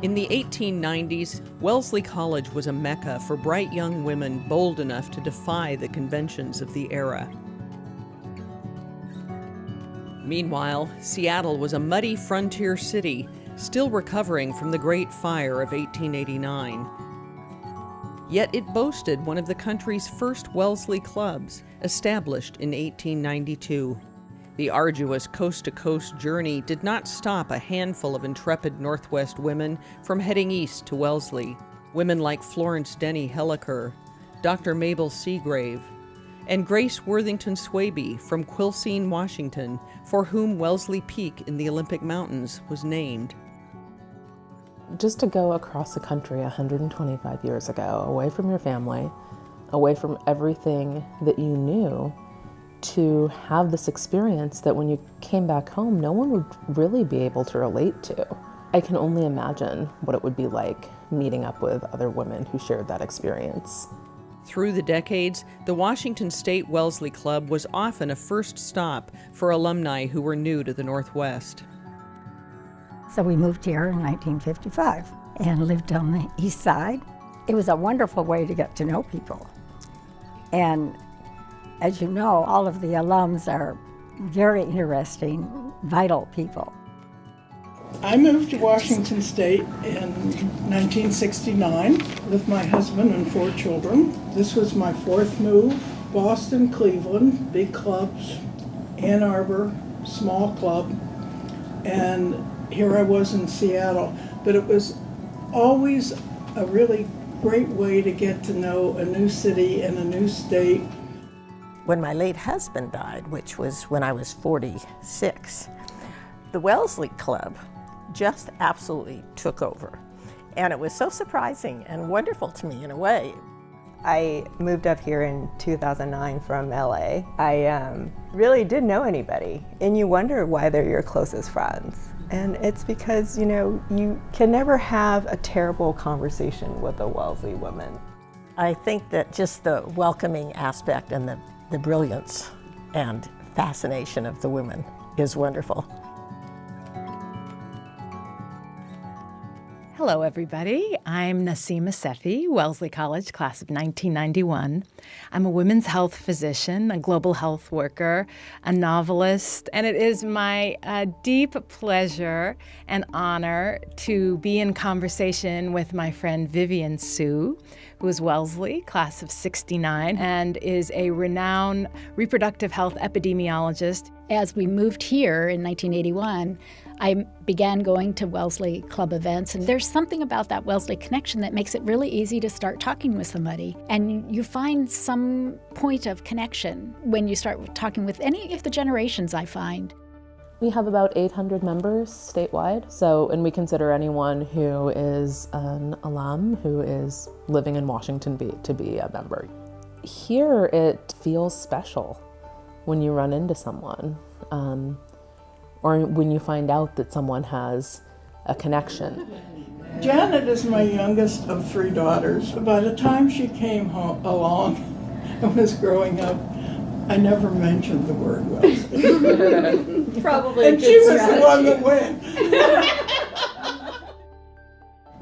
In the 1890s, Wellesley College was a mecca for bright young women bold enough to defy the conventions of the era. Meanwhile, Seattle was a muddy frontier city, still recovering from the Great Fire of 1889. Yet it boasted one of the country's first Wellesley clubs, established in 1892. The arduous coast-to-coast journey did not stop a handful of intrepid Northwest women from heading east to Wellesley. Women like Florence Denny Helliker, Dr. Mabel Seagrave, and Grace Worthington Swaby from Quilcene, Washington, for whom Wellesley Peak in the Olympic Mountains was named. Just to go across the country 125 years ago, away from your family, away from everything that you knew, to have this experience that when you came back home, no one would really be able to relate to. I can only imagine what it would be like meeting up with other women who shared that experience. Through the decades, the Washington State Wellesley Club was often a first stop for alumni who were new to the Northwest. So we moved here in 1955 and lived on the east side. It was a wonderful way to get to know people. And as you know, all of the alums are very interesting, vital people. I moved to Washington State in 1969 with my husband and 4 children. This was my 4th move. Boston, Cleveland, big clubs, Ann Arbor, small club, and here I was in Seattle. But it was always a really great way to get to know a new city and a new state. When my late husband died, which was when I was 46, the Wellesley Club just absolutely took over. And it was so surprising and wonderful to me in a way. I moved up here in 2009 from LA. I really didn't know anybody, and you wonder why they're your closest friends. And it's because, you know, you can never have a terrible conversation with a Wellesley woman. I think that just the welcoming aspect and the brilliance and fascination of the women is wonderful. Hello, everybody. I'm Nasima Sefi, Wellesley College, class of 1991. I'm a women's health physician, a global health worker, a novelist, and it is my deep pleasure and honor to be in conversation with my friend Vivian Sue, who is Wellesley, class of 69, and is a renowned reproductive health epidemiologist. As we moved here in 1981, I began going to Wellesley Club events, and there's something about that Wellesley connection that makes it really easy to start talking with somebody. And you find some point of connection when you start talking with any of the generations, I find. We have about 800 members statewide, and we consider anyone who is an alum who is living in Washington to be a member. Here it feels special when you run into someone, or when you find out that someone has a connection. Janet is my youngest of 3 daughters. By the time she came along and was growing up, I never mentioned the word Wellesley. Probably and she was the one that went.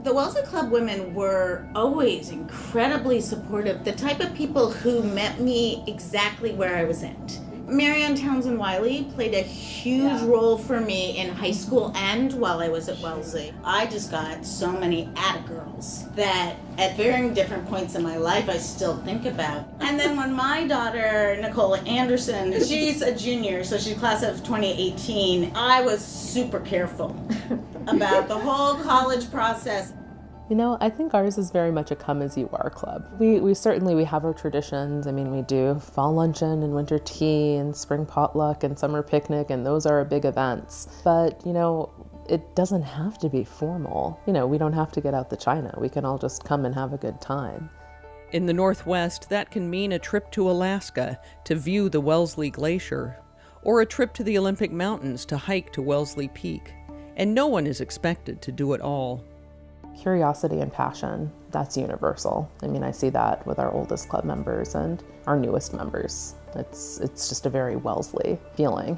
The Wellesley Club women were always incredibly supportive, the type of people who met me exactly where I was at. Mary Ann Townsend Wiley played a huge role for me in high school and while I was at Wellesley. I just got so many attagirls that at varying different points in my life I still think about. And then when my daughter, Nicole Anderson, she's a junior, so she's class of 2018, I was super careful about the whole college process. You know, I think ours is very much a come-as-you-are club. We certainly have our traditions. I mean, we do fall luncheon and winter tea and spring potluck and summer picnic, and those are our big events. But, you know, it doesn't have to be formal. You know, we don't have to get out the china. We can all just come and have a good time. In the Northwest, that can mean a trip to Alaska to view the Wellesley Glacier, or a trip to the Olympic Mountains to hike to Wellesley Peak. And no one is expected to do it all. Curiosity and passion, that's universal. I mean, I see that with our oldest club members and our newest members. It's just a very Wellesley feeling.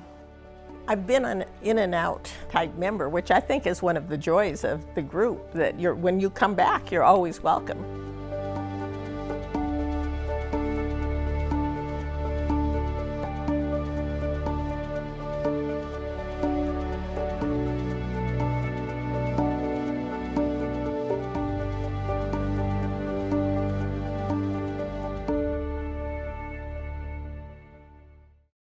I've been an in and out type member, which I think is one of the joys of the group, that when you come back, you're always welcome.